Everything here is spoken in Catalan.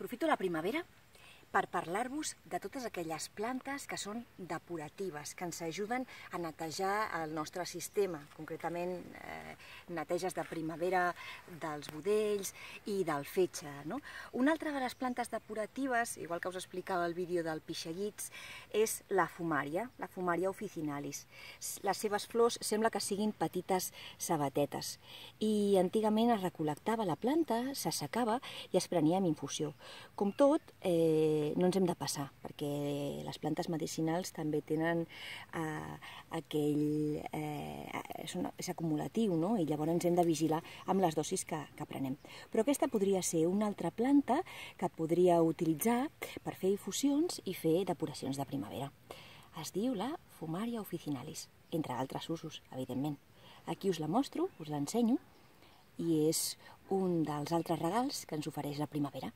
Aprofito la primavera per parlar-vos de totes aquelles plantes que són depuratives, que ens ajuden a netejar el nostre sistema, concretament neteges de primavera dels budells i del fetge. Una altra de les plantes depuratives, igual que us explicava el vídeo del pixallits, és la fumària officinalis. Les seves flors sembla que siguin petites sabatetes i antigament es recol·lectava la planta, s'assecava i es prenia amb infusió. Com tot, no ens hem de passar, perquè les plantes medicinals també tenen és acumulatiu, i llavors hem de vigilar amb les dosis que prenem. Però aquesta podria ser una altra planta que podria utilitzar per fer infusions i fer depuracions de primavera. Es diu la fumària officinalis, entre altres usos, evidentment. Aquí us la mostro, us l'ensenyo, i és un dels altres regals que ens ofereix la primavera.